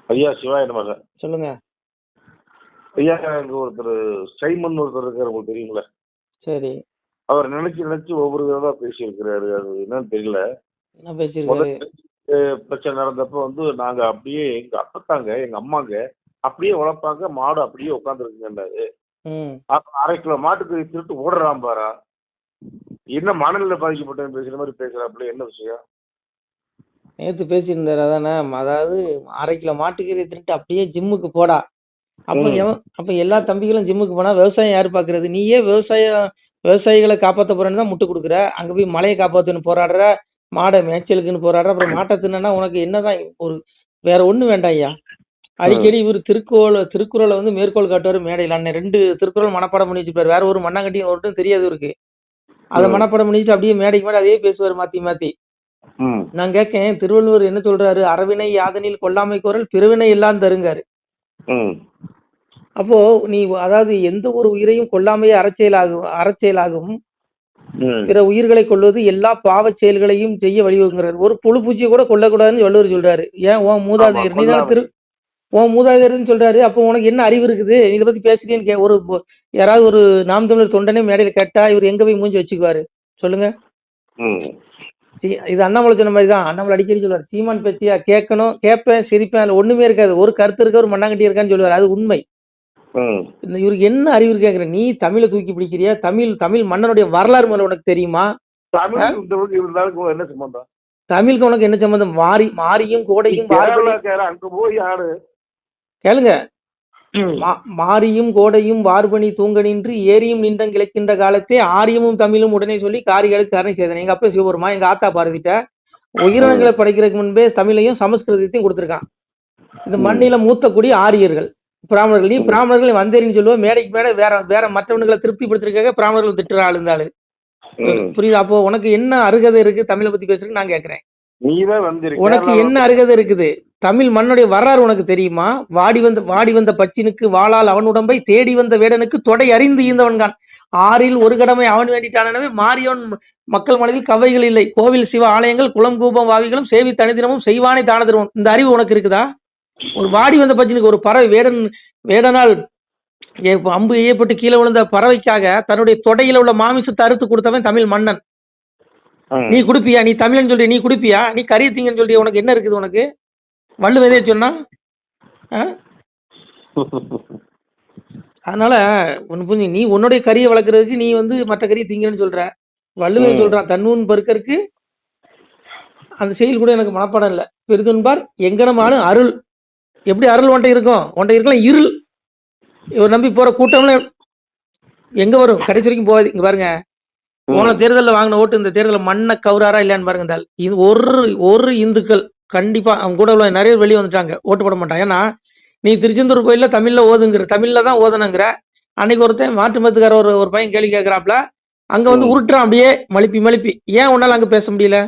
ஐயா சிவாய நமக. சொல்லுங்க. ஐயா இங்க ஒருத்தர் சைமன் ஒருத்தர் இருக்காரு, உங்களுக்கு தெரியுங்களா? சரி. அவர் நினைச்சு நினைச்சு ஒவ்வொரு விதமா பேசியிருக்கிறாரு. அது என்னன்னு தெரியல. என்ன பேசியிருக்காரு? முதல்ல பிரச்சனை நடந்தப்ப வந்து நாங்க அப்படியே எங்க அப்பத்தாங்க எங்க அம்மாங்க அப்படியே வளர்ப்பாங்க, மாடு அப்படியே உட்காந்துருக்குங்கன்னாரு. ம். அப்ப 1/2 கிலோ மாட்டுக்கு திருட்டு ஓடுறான் பாரா. என்ன மனநிலை பாதிக்கப்பட்டவன் பேசுற மாதிரி பேசுறாப்புல, என்ன விஷயம்? நேத்து பேசியிருந்தாரு அதானே. அதாவது 1/2 கிலோ மாட்டுக்கறி திருட்டு அப்படியே ஜிம்முக்கு போடா. அப்ப எல்லா தம்பிகளும் ஜிம்முக்கு போனா விவசாயம் யாரு பாக்குறது? நீயே விவசாயிகளை காப்பாத்த போறேன்னு தான் முட்டு கொடுக்குற. அங்க போய் மலையை காப்பாத்துன்னு போராடுற, மாடை மேய்ச்சலுக்குன்னு போராடுற, அப்புறம் மாட்டை தின்னா உனக்கு என்னதான் ஒரு வேற ஒண்ணு வேண்டாம் ஐயா. அடிக்கடி இவர் திருக்குறளை வந்து மேற்கோள் காட்டுவாரு மேடையில். அண்ணன் 2 திருக்குறள் மனப்பாடம் பண்ணி வச்சுப்பாரு. வேற ஒரு மண்ணாங்கட்டியும் ஒருட்டும் தெரியாது இவருக்கு. அதை மனப்பாடம் பண்ணிட்டு அப்படியே மேடைக்கு மேலே அதே பேசுவார் மாத்தி மாத்தி. நான் கேட்கேன், திருவள்ளுவர் என்ன சொல்றாரு? அறவினை யாதனில் கொல்லாமை கோரல் பிறவினை எல்லாம் தருங்காரு. அப்போ நீ அதாவது எந்த ஒரு உயிரையும் கொல்லாமையே அறச்செயலாகும். பிற உயிர்களை கொள்வது எல்லா பாவ செயல்களையும் செய்ய வழிவகுங்கிறார். ஒரு புழு பூச்சியை கூட கொல்லக்கூடாதுன்னு வள்ளுவர் சொல்றாரு. ஏன்? உன் மூதாதையர் நீதான் உன் மூதாதையர்னு சொல்றாரு. அப்போ உனக்கு என்ன அறிவு இருக்குது? இதை பத்தி பேசுறீன்னு ஒரு யாராவது ஒரு நாம் தமிழர் தொண்டனே மேடையில கேட்டா இவர் எங்க போய் மூஞ்சி வச்சுக்குவாரு சொல்லுங்க? இது அண்ணாமலை சொன்ன மாதிரி தான். அண்ணாமலை அடிக்கடி சொல்லுவார், சீமான் பேச்சியா கேட்கணும், கேட்பேன், சிரிப்பேன், அதுல ஒண்ணுமே இருக்காது, ஒரு கருத்து இருக்க, ஒரு மண்ணாங்கட்டி இருக்கான்னு சொல்லுவார். அது உண்மை. இவருக்கு என்ன அறிவு கேட்கிற? நீ தமிழை தூக்கி பிடிக்கிறியா? தமிழ் மன்னனுடைய வரலாறு மேல உனக்கு தெரியுமா? என்ன சம்பந்தம்? தமிழுக்கு உனக்கு என்ன சம்பந்தம்? மாரியும் கோடையும் கேளுங்க. மாரியும் கோடையும் வார்பணி தூங்கனின்றி ஏரியும் நின்றங் கிளைக்கின்ற காலத்தே ஆரியமும் தமிழும் உடனே சொல்லி காரிகளுக்கு கரணை செய்தேன். எங்க அப்பா சிவபெருமா எங்க ஆத்தா பார்வதிட்ட உயிரினங்களை படைக்கிறதுக்கு முன்பே தமிழையும் சமஸ்கிருதத்தையும் கொடுத்துருக்கான். இந்த மண்ணில மூத்த குடி ஆரியர்கள், பிராமணர்கள். நீ பிராமணர்கள் வந்தேரின்னு சொல்லுவோம், மேடைக்கு மேடை வேற மற்றவர்களை திருப்திப்படுத்திருக்காக பிராமணர்கள் திட்டுற ஆளுந்தாளு. புரியுதா? அப்போ உனக்கு என்ன அருகதை இருக்கு தமிழை பத்தி பேசுறதுக்கு? நான் கேட்கிறேன், உனக்கு என்ன அருகதை இருக்குது? தமிழ் மண்ணுடைய வரலாறு உனக்கு தெரியுமா? வாடி வந்த பச்சினுக்கு வாளால் அவன் உடம்பை தேடி வந்த வேடனுக்கு தொடை அறிந்து ஈந்தவன்கான். 6ல் ஒரு கடமை அவன் வேண்டிட்டானவே மாறியவன் மக்கள் மனதில் கவைகள் இல்லை. கோவில் சிவ ஆலயங்கள் குளம் கூபம் வாவிகளும் சேவி தனிதினமும் செய்வானே தான தருவன். இந்த அறிவு உனக்கு இருக்குதா? ஒரு வாடி வந்த பச்சினுக்கு ஒரு பறவை வேடனால் அம்பு எய்யப்பட்டு கீழே விழுந்த பறவைக்காக தன்னுடைய தொடையில உள்ள மாமிசத்தை அறுத்து கொடுத்தவன் தமிழ் மன்னன். நீ குடுப்பியா? நீ தமிழன் சொல்றிய, நீ குடுப்பியா? நீ கறி திங்கன்னு சொல்றிய, உனக்கு என்ன இருக்குது? உனக்கு வள்ளுவதே சொன்னா. அதனால ஒண்ணு புரிஞ்சு, நீ உன்னுடைய கறியை வளர்க்கறதுக்கு நீ வந்து மற்ற கறியை திங்கன்னு சொல்ற. வள்ளுவன் சொல்றான், தன்னூன் பருக்கருக்கு அந்த செயல் கூட எனக்கு மனப்பாடம் இல்லை. பெருதுன்பார் எங்கனமானு அருள். எப்படி அருள் ஒன்றை இருக்கும்? ஒன்றை இருக்கலாம் இருள். இவர் நம்பி போற கூட்டம்ல எங்க வரும்? கடைசி வரைக்கும் போகாது. இங்க பாருங்க, போன தேர்தலில் வாங்கின ஓட்டு இந்த தேர்தலில் மண்ணை கவுராரா இல்லையான்னு பாருங்க. இது ஒரு இந்துக்கள் கண்டிப்பா அவங்க கூட உள்ள நிறைய வெளியே வந்துட்டாங்க, ஓட்டு போட மாட்டாங்க. ஏன்னா நீ திருச்செந்தூர் கோயில்ல தமிழ்ல ஓதுங்கிற, தமிழ்ல தான் ஓதணுங்கிற. அன்னைக்கு ஒருத்தன் மாற்று மதத்துக்கார ஒரு பையன் கேள்வி கேட்கிறாப்ல, அங்க வந்து உருட்டுறான் அப்படியே மலிப்பி. ஏன் உன்னால அங்க பேச முடியல?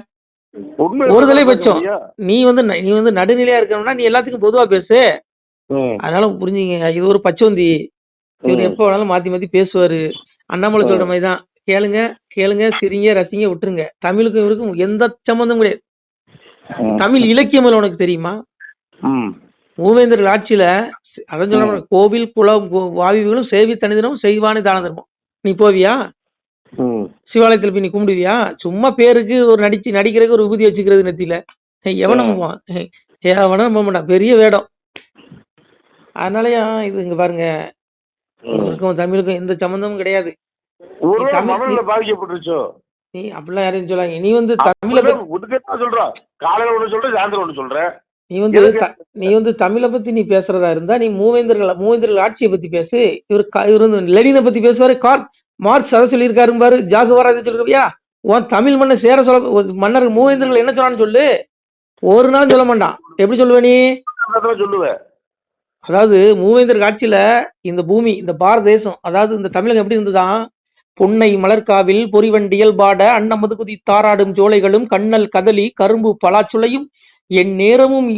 ஒருதலை பட்சம். நீ வந்து நடுநிலையா இருக்கணும்னா நீ எல்லாத்துக்கும் பொதுவா பேசு. அதனால புரிஞ்சுங்க, இது ஒரு பச்சோந்தி. இவர் எப்ப வேணாலும் மாத்தி பேசுவாரு. அண்ணாமலை சொல்ற மாதிரி தான். கேளுங்க, சிரிங்க, ரசிங்க, விட்டுருங்க. தமிழுக்கும் இவருக்கும் எந்த சம்பந்தம் கிடையாது. தமிழ் இலக்கியம் உனக்கு தெரியுமா? மூவேந்தர்கள் ஆட்சியில அதான் சொல்ற, கோவில் குளம் வாவிகளும் சேவி தனிதினமும் செய்வானே தான தர்மம். நீ போவியா? சிவாலயத்துல போய் நீ கும்பிடுவியா? சும்மா பேருக்கு ஒரு நடிக்கிறதுக்கு ஒரு விபூதி வச்சுக்கிறது நெத்தியில. எவனும் போக மாட்டான், பெரிய வேடம். அதனாலயா இது இங்க பாருங்க, தமிழுக்கும் எந்த சம்பந்தமும் கிடையாது. பாதிக்கப்பட்டுருச்சோ நீ அப்படிலாம் யாரையும் சொல்லாங்க. நீ வந்து தமிழை நீ வந்து தமிழை பத்தி நீ பேசுறதா இருந்தா நீ மூவேந்தர்கள் ஆட்சியை பத்தி பேசு. இவர் வந்து லெனினை பத்தி பேசுவாரு, மார்க்ஸ் அதை சொல்லியிருக்காரு பாரு, ஜாகுவாரா சொல்லிருக்கியா? உன் தமிழ் மண்ணை சேர சொல்ல மன்னர் மூவேந்தர்கள் என்ன சொன்னான்னு சொல்லு. ஒரு நாள் சொல்ல மாட்டான். எப்படி சொல்லுவ நீ? சொல்லுவ. அதாவது மூவேந்தர் ஆட்சியில இந்த பூமி, இந்த பாரத தேசம், அதாவது இந்த தமிழகம் எப்படி இருந்துதான்? பொன்னை மலர்காவில் பொறிவண்டியல் பாட அன்னமது குதி தாராடும் சோலைகளும் கண்ணல் கதலி கரும்பு பலாச்சுளையும் என் நேரமும்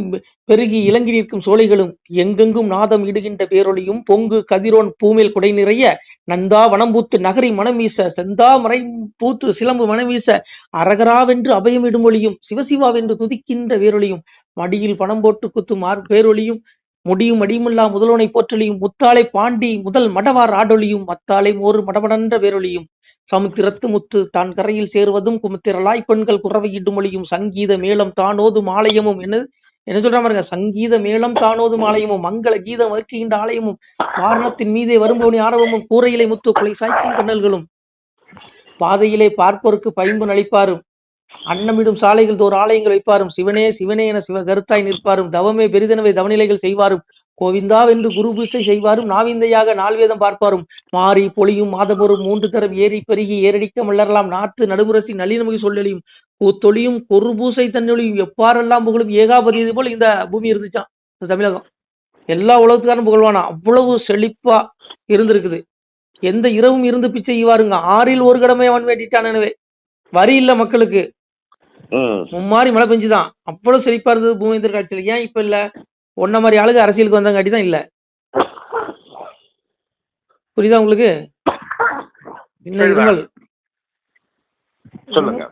பெருகி இலங்கி நிற்கும் சோலைகளும் எங்கெங்கும் நாதம் இடுகின்ற பேரொழியும் பொங்கு கதிரோன் பூமேல் குடை நிறைய நந்தா வனம்பூத்து நகரி மனம் வீச செந்தா மறை பூத்து சிலம்பு மனம் வீச அரகராவென்று அபயம் இடுமொழியும் சிவசிவாவென்று துதிக்கின்ற வேரொழியும் மடியில் பணம் போட்டு குத்தும் பேரொழியும் முடியும் அடியுமில்லா முதல்வனை போற்றலியும் முத்தாளை பாண்டி முதல் மடவார் ஆடொழியும் மத்தாளை மோறு மடமடன்ற வேரொழியும் சமுத்திரத்து முத்து தான் கரையில் சேருவதும் குமுத்திரலாய் பெண்கள் குறவையிடும் மொழியும் சங்கீத மேளம் தானோதும் ஆலயமும் என்ன சொல்ற பாருங்க, சங்கீத மேளம் தானோதும் ஆலயமும் மங்கள கீதம் வர்க்கின்ற ஆலயமும் வாரணத்தின் மீதே வரும்பவனி ஆரவமும் கூரையிலை முத்து கொலை சாய்க்கும் கண்ணல்களும் பாதையிலே பார்ப்போருக்கு பைம்பு நளிப்பாரும் அன்னமிடும் சாலைகள் தோறு ஆலயங்கள் வைப்பாரும் சிவனே சிவனே என சிவ கருத்தாய் நிற்பாரும் தவமே பெரிதனவை தவநிலைகள் செய்வாரும் கோவிந்தாவென்று குரு பூசை செய்வாரும் நாவிந்தையாக நால்வேதம் பார்ப்பாரும் மாறி பொழியும் மாதபொரும் 3 தரம் ஏறி பெருகி ஏரடிக்க மல்லரலாம் நாட்டு நடுமுரசி நல்லினமுகி சொல்லலியும் பூத்தொழியும் கொரு பூசை தன்னொழியும் எப்பாரெல்லாம் புகழும் ஏகாபதி போல் இந்த பூமி இருந்துச்சான். இந்த தமிழகம் எல்லா உலகத்துக்காரும் புகழ்வானா, அவ்வளவு செழிப்பா இருந்திருக்குது. எந்த இரவும் இருந்து பிச்சை செய்வாருங்க. 6ல் 1 கடமை அவன் வேண்டிட்டான். எனவே வரி இல்ல மக்களுக்கு, மும்மாரி மழை பெஞ்சுதான். அவ்வளவு செழிப்பா இருந்தது பூமேந்திர காட்சியில். ஏன் இப்ப இல்ல? ஒன்ன மாதிரி ஆளுங்க அரசியலுக்கு வந்தங்காட்டி தான் இல்ல. புரியுதா உங்களுக்கு? இன்னும் இருமல் சொல்லுங்க.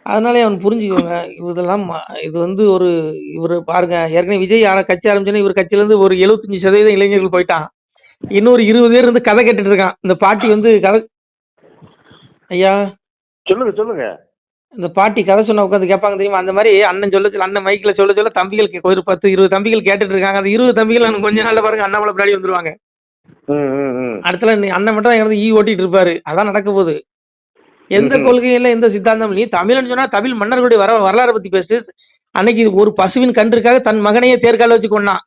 அதனாலே அவன் புரிஞ்சுக்கோங்க. இதெல்லாம் இது வந்து ஒரு இவரு பாருங்க, ஏற்கனவே விஜய் கட்சி ஆரம்பிச்சோன்னா இவர் கட்சியில இருந்து ஒரு 75% இளைஞர்கள் போயிட்டான். இன்னொரு 20 பேர் இருந்து கதை கேட்டுட்டு இருக்கான். இந்த பாட்டி வந்து கதை, ஐயா சொல்லுங்க சொல்லுங்க. இந்த பாட்டி கதை சொன்ன உட்காந்து கேட்பாங்க தெரியுமா? அந்த மாதிரி அண்ணன் அண்ணன் மைக்ல சொல்ல தம்பிகள் ஒரு 10-20 தம்பிகள் கேட்டுட்டு இருக்காங்க. அந்த 20 தம்பிகள் கொஞ்ச நாள்ல பாருங்க அண்ணாமலை பின்னாடி வந்துருவாங்க. அடுத்தல அண்ணன் மட்டும் தான் இருந்து ஓட்டிட்டு இருப்பாரு. அதான் நடக்க போகுது. எந்த கொள்கையில எந்த சித்தாந்தம், நீ தமிழ்னு சொன்னா தமிழ் மன்னர்களுடைய வரலாறை பத்தி பேசு. அன்னைக்கு ஒரு பசுவின் கன்றுக்காக தன் மகனையே தேர்கால வச்சு கொண்டான்.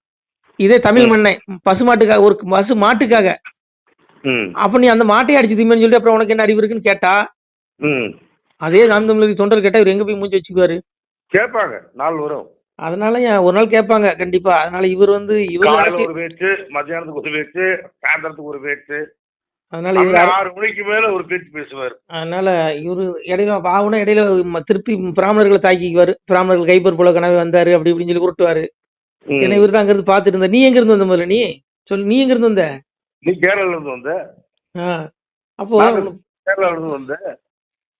இதே தமிழ் மண்ணை பசுமாட்டுக்காக, ஒரு பசு மாட்டுக்காக. அப்ப நீ அந்த மாட்டையை அடிச்சு திம்பன்னு சொல்லிட்டு அப்புறம் உனக்கு என்ன அறிவு இருக்குன்னு கேட்டா, அதே நாம் தமிழர் தொண்டர் கேட்டா இவர் எங்க போய் மூஞ்சி வச்சுக்குவாரு? கேட்பாங்க, நாள் வரும். அதனால ஒரு நாள் கேட்பாங்க கண்டிப்பா. அதனால இவர் வந்து ஒரு பேச்சு, மத்தியானத்துக்கு ஒரு பேச்சு, சாயந்தரத்துக்கு ஒரு பேச்சு, அதனால 6 மணிக்கு மேல ஒரு பேச்சு பேசுவார். அதனால இவரு இடையில பாவனா இடையில திருப்பி பிராமணர்களை தாக்கிக்குவாரு. பிராமணர்கள் கைப்பர் போல கனவு வந்தாரு அப்படி இப்படின்னு சொல்லி உருட்டுவாரு. ஏன்னா இவரு தான் அங்க இருந்து பாத்துட்டு இருந்த. நீ எங்க இருந்து வந்த முதல்ல? நீ சொல்லு, நீ எங்க இருந்து வந்த? நீ கேரளால இருந்து வந்த. அப்போ கேரளால இருந்து வந்த.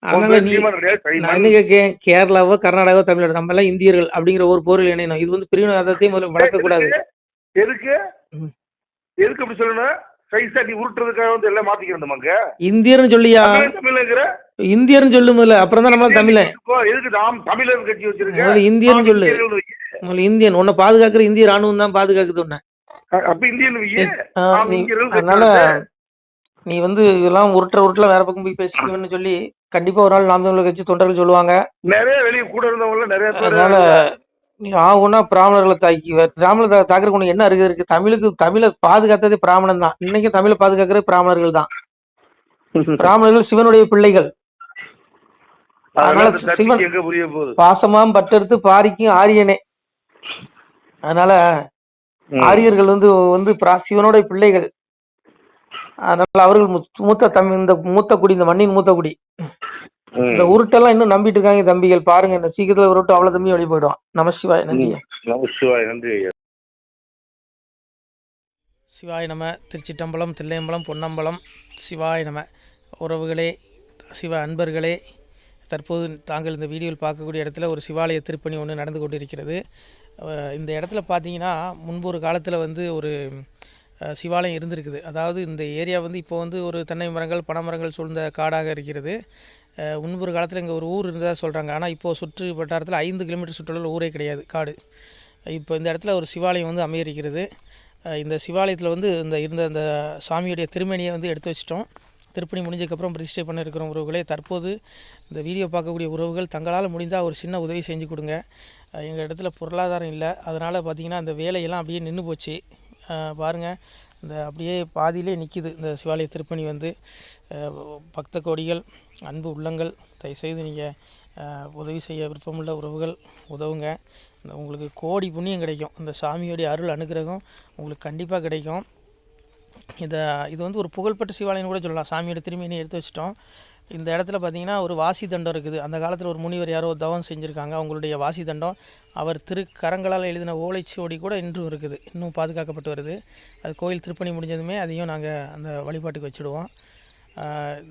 அதனால நீ கேரளாவோ கர்நாடகாவோ தமிழ்நாடு நம்ம எல்லாம் இந்தியர்கள் அப்படிங்கிற ஒரு பொருள் இணையணும். இது வந்து பிரிவினைவாதத்தையும் முதல்ல வளர்க்க கூடாது. எதுக்கு எதுக்கு அப்படி சொல்லணும்? நீ உருட்டுறதுக்காக வந்து எல்லாம் மாத்திக்கிறோம். இந்தியர்னு சொல்லியா? இந்தியர்னு சொல்லு முதல்ல, அப்புறம் தான் நம்ம தமிழ். எதுக்கு நாம் தமிழர் கட்சி வச்சிருக்கோம்? இந்தியர்னு சொல்லு. இந்தியன் உன்னை பாதுகாக்கிற இந்திய ராணுவம் தான் பாதுகாக்குது உன்னை. அப்ப இந்தியன். அதனால நீ வந்து இதெல்லாம் உருட்டுல வேற பக்கம் போய் பேசிக்கணும்னு சொல்லி கண்டிப்பா ஒரு நாள் நாம் தமிழர் கட்சி தொண்டர்கள் சொல்லுவாங்க. நிறைய வெளியே கூட இருந்தவங்க நிறைய. அதனால நீ ஆகுனா பிராமணர்களை பிராமணர் தாக்குறதுக்கு உனக்கு என்ன இருக்கு? தமிழை பாதுகாத்ததே பிராமணன் தான். இன்னைக்கு தமிழை பாதுகாக்கிறது பிராமணர்கள் தான். பிராமணர்கள் சிவனுடைய பிள்ளைகள். பாசமாம் பட்டெடுத்து பாரிக்கும் ஆரியனே. அதனால ஆரியர்கள் வந்து சிவனுடைய பிள்ளைகள். அதனால அவர்கள் இந்த மூத்த குடி, இந்த மண்ணின் மூத்த குடி. இந்த உருட்டெல்லாம் இன்னும் நம்பிட்டு இருக்காங்க தம்பிகள். பாருங்க, இந்த சீக்கிரத்துல உருட்டு அவ்வளவு தம்பி வெளியே போயிடுவான். நமசிவாய். நன்றி. நமசிவாய். நன்றி. சிவாய் நம. திருச்சிட்டம்பலம், தில்லையம்பலம், பொன்னம்பலம். சிவாய் நம. உறவுகளே, சிவ அன்பர்களே, தற்போது தாங்கள் இந்த வீடியோவில் பார்க்கக்கூடிய இடத்துல ஒரு சிவாலய திருப்பணி ஒன்று நடந்து கொண்டிருக்கிறது. இந்த இடத்துல பார்த்தீங்கன்னா முன்பு ஒரு காலத்தில் வந்து ஒரு சிவாலயம் இருந்திருக்குது. அதாவது இந்த ஏரியா வந்து இப்போ வந்து ஒரு தென்னை மரங்கள், பனைமரங்கள் சூழ்ந்த காடாக இருக்கிறது. முன்பொரு காலத்தில் இங்கே ஒரு ஊர் இருந்ததாக சொல்கிறாங்க. ஆனால் இப்போது சுற்று வட்டாரத்தில் 5 கிலோமீட்டர் சுற்றுலாவில் ஊரே கிடையாது, காடு. இப்போ இந்த இடத்துல ஒரு சிவாலயம் வந்து அமையிருக்கிறது. இந்த சிவாலயத்தில் வந்து இருந்த அந்த சாமியுடைய திருமணியை வந்து எடுத்து வச்சிட்டோம். திருப்பணி முடிஞ்சதுக்கப்புறம் பிரதிஷ்டை பண்ண இருக்கிற உறவுகளே, தற்போது இந்த வீடியோ பார்க்கக்கூடிய உறவுகள் தங்களால் முடிந்தால் ஒரு சின்ன உதவி செஞ்சு கொடுங்க. எங்கள் இடத்துல பொருளாதாரம் இல்லை. அதனால் பார்த்திங்கன்னா அந்த வேலையெல்லாம் அப்படியே நின்று போச்சு. பாருங்கள், இந்த அப்படியே பாதியிலே நிற்கிது இந்த சிவாலய திருப்பணி வந்து. பக்த கோடிகள், அன்பு உள்ளங்கள், தயவுசெய்து நீங்கள் உதவி செய்ய விருப்பமுள்ள உறவுகள் உதவுங்க. உங்களுக்கு கோடி புண்ணியம் கிடைக்கும். இந்த சாமியோடைய அருள் அனுகிரகம் உங்களுக்கு கண்டிப்பாக கிடைக்கும். இது வந்து ஒரு புகழ்பெற்ற சிவாலயம்னு கூட சொல்லலாம். சாமியோட திருமணியை எடுத்து வச்சிட்டோம். இந்த இடத்துல பார்த்திங்கன்னா ஒரு வாசி தண்டம் இருக்குது. அந்த காலத்தில் ஒரு முனிவர் யாரோ தவம் செஞ்சுருக்காங்க. அவங்களுடைய வாசி தண்டம் அவர் திருக்கரங்களால் எழுதின ஓலைச்சுவடி கூட இன்றும் இருக்குது, இன்னும் பாதுகாக்கப்பட்டு வருது. அது கோயில் திருப்பணி முடிஞ்சதுமே அதையும் நாங்கள் அந்த வழிபாட்டுக்கு வச்சுடுவோம்.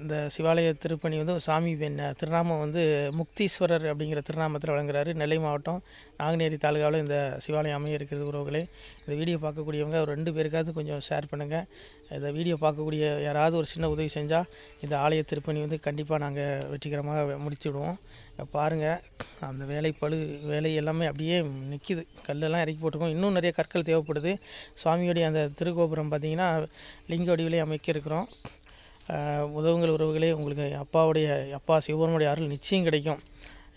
இந்த சிவாலய திருப்பணி வந்து சாமி திருநாமம் வந்து முக்தீஸ்வரர் அப்படிங்கிற திருநாமத்தில் வழங்குறாரு. நெல்லை மாவட்டம் நாங்குநேரி தாலுகாவில் இந்த சிவாலயம் அமைய இருக்கிறது உறவுகளே. இந்த வீடியோ பார்க்கக்கூடியவங்க ஒரு 2 பேருக்காவது கொஞ்சம் ஷேர் பண்ணுங்கள். இந்த வீடியோ பார்க்கக்கூடிய யாராவது ஒரு சின்ன உதவி செஞ்சால் இந்த ஆலய திருப்பணி வந்து கண்டிப்பாக நாங்கள் வெற்றிகரமாக முடித்து விடுவோம். பாருங்கள், அந்த வேலை எல்லாமே அப்படியே நிற்கிது. கல்லெல்லாம் இறக்கி போட்டிருக்கோம். இன்னும் நிறைய கற்கள் தேவைப்படுது. சுவாமியோடைய அந்த திருக்கோபுரம் பார்த்திங்கன்னா லிங்க வடிவிலே அமைக்க இருக்கிறோம். உதவுங்கள் உறவுகளே. உங்களுக்கு அப்பா சிவபெருமானுடைய அருள் நிச்சயம் கிடைக்கும்.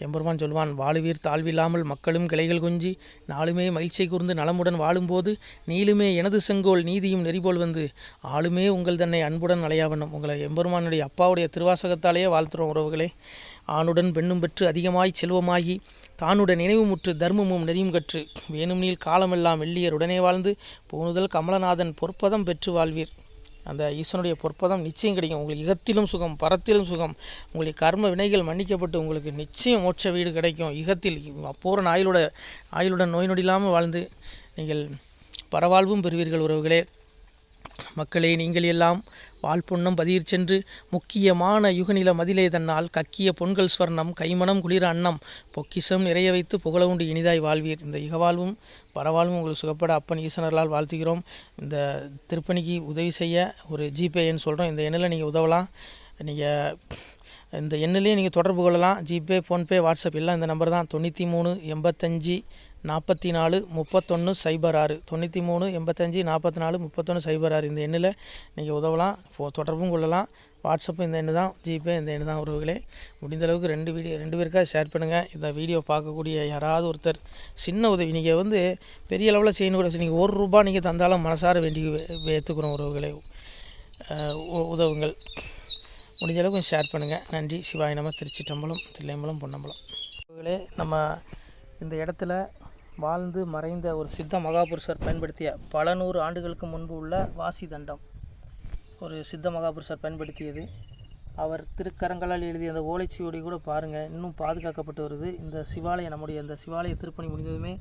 எம்பெருமான் சொல்வான், வாழுவீர் தாழ்வில்லாமல் மக்களும் கிளைகள் கொஞ்சி நாளுமே மகிழ்ச்சியை கூர்ந்து நலமுடன் வாழும்போது நீளுமே எனது செங்கோல் நீதியும் நெறிபோல் வந்து ஆளுமே உங்கள் தன்னை அன்புடன் அலையாவண்ணம். உங்களை எம்பெருமானுடைய அப்பாவுடைய திருவாசகத்தாலேயே வாழ்த்துறோம் உறவுகளே. ஆணுடன் பெண்ணும் பெற்று அதிகமாய் செல்வமாகி தானுடன் நினைவு முற்று தர்மமும் நெறியும் கற்று வேணும் நீள் காலமெல்லாம் வெள்ளியர் உடனே வாழ்ந்து போனுதல் கமலநாதன் பொற்பதம் பெற்று வாழ்வீர். அந்த ஈசனுடைய பொற்பதம் நிச்சயம் கிடைக்கும். உங்களுக்கு இகத்திலும் சுகம், பரத்திலும் சுகம். உங்களுடைய கர்ம வினைகள் மன்னிக்கப்பட்டு உங்களுக்கு நிச்சயம் மோட்ச வீடு கிடைக்கும். இகத்தில் பூரண ஆயுளுடன் நோய் நொடி இல்லாமல் வாழ்ந்து நீங்கள் பரவாழ்வும் பெறுவீர்கள் உறவுகளே. மக்களே, நீங்கள் எல்லாம் வாழ்பொன்னம் பதியிற் சென்று முக்கியமான யுகநில மதிலே தன்னால் கக்கிய பொன்கள் ஸ்வர்ணம் கைமணம் குளிர அன்னம் பொக்கிஷம் நிறைய வைத்து புகழ உண்டு இனிதாய் வாழ்வீர். இந்த இகவாழ்வும் பரவாழ்வும் உங்களுக்கு சுகப்பட அப்பன் ஈசனர்களால் வாழ்த்துகிறோம். இந்த திருப்பணிக்கு உதவி செய்ய ஒரு ஜிபே எண் சொல்கிறோம். இந்த எண்ணில் நீங்கள் உதவலாம். நீங்கள் இந்த எண்ணிலே நீங்கள் தொடர்பு கொள்ளலாம். ஜிபே, ஃபோன்பே, வாட்ஸ்அப் எல்லாம் இந்த நம்பர் தான். 93 85 44 31 06 93 85 44 31 06. இந்த எண்ணில் நீங்கள் உதவலாம், தொடர்பும் கொள்ளலாம். வாட்ஸ்அப்பு இந்த எண்ணு தான், ஜிபே இந்த எண்ணு தான் உறவுகளே. முடிந்த அளவுக்கு 2 பேருக்காக ஷேர் பண்ணுங்கள். இந்த வீடியோ பார்க்கக்கூடிய யாராவது ஒருத்தர் சின்ன உதவி, நீங்கள் வந்து பெரிய அளவில் செய்யணும் கூட, நீங்கள் ₹1 நீங்கள் தந்தாலும் மனசார வேண்டி ஏற்றுக்கிறோம் உறவுகளே. உதவுங்கள். முடிஞ்ச அளவுக்கு ஷேர் பண்ணுங்கள். நன்றி. சிவாய நம. திருச்சிற்றம்பலம், தில்லையம்பலம், பொன்னம்பலம். உறவுகளே, நம்ம இந்த இடத்துல வாழ்ந்து மறைந்த ஒரு சித்த மகாபுருஷர் பயன்படுத்திய பல 100 ஆண்டுகளுக்கு முன்பு உள்ள வாசி தண்டம் ஒரு சித்த மகாபுருஷர் பயன்படுத்தியது. அவர் திருக்கரங்களால் எழுதிய அந்த ஓலைச்சுவடி கூட பாருங்கள், இன்னும் பாதுகாக்கப்பட்டு வருது. இந்த சிவாலயம், நம்முடைய இந்த சிவாலய திருப்பணி முடிந்ததுமே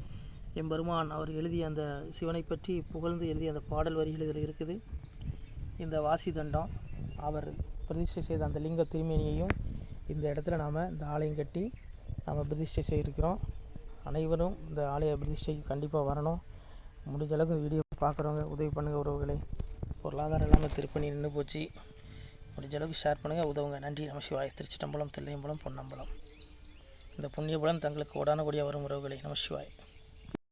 எம்பெருமான் அவர் எழுதிய அந்த சிவனை பற்றி புகழ்ந்து எழுதிய அந்த பாடல் வரிகள் இதில் இருக்குது. இந்த வாசி தண்டம் அவர் பிரதிஷ்டை செய்த அந்த லிங்க திருமேனியையும் இந்த இடத்துல நாம் இந்த ஆலயம் கட்டி நாம் பிரதிஷ்டை செய்திருக்கிறோம். அனைவரும் இந்த ஆலய பிரதிஷ்டைக்கு கண்டிப்பாக வரணும். முடிஞ்ச அளவுக்கு வீடியோ பார்க்குறவங்க உதவி பண்ணுங்கள் உறவுகளை. பொருளாதாரம் இல்லாமல் திருப்பணி நின்று போச்சு. முடிஞ்ச அளவுக்கு ஷேர் பண்ணுங்கள், உதவுங்க. நன்றி. நம சிவாய. திருச்சிற்றம்பலம், தில்லையம்பலம், பொன்னம்பலம். இந்த புண்ணியபுலம் தங்களுக்கு உடான கூடிய வரும் உறவுகளை. நம சிவாய்.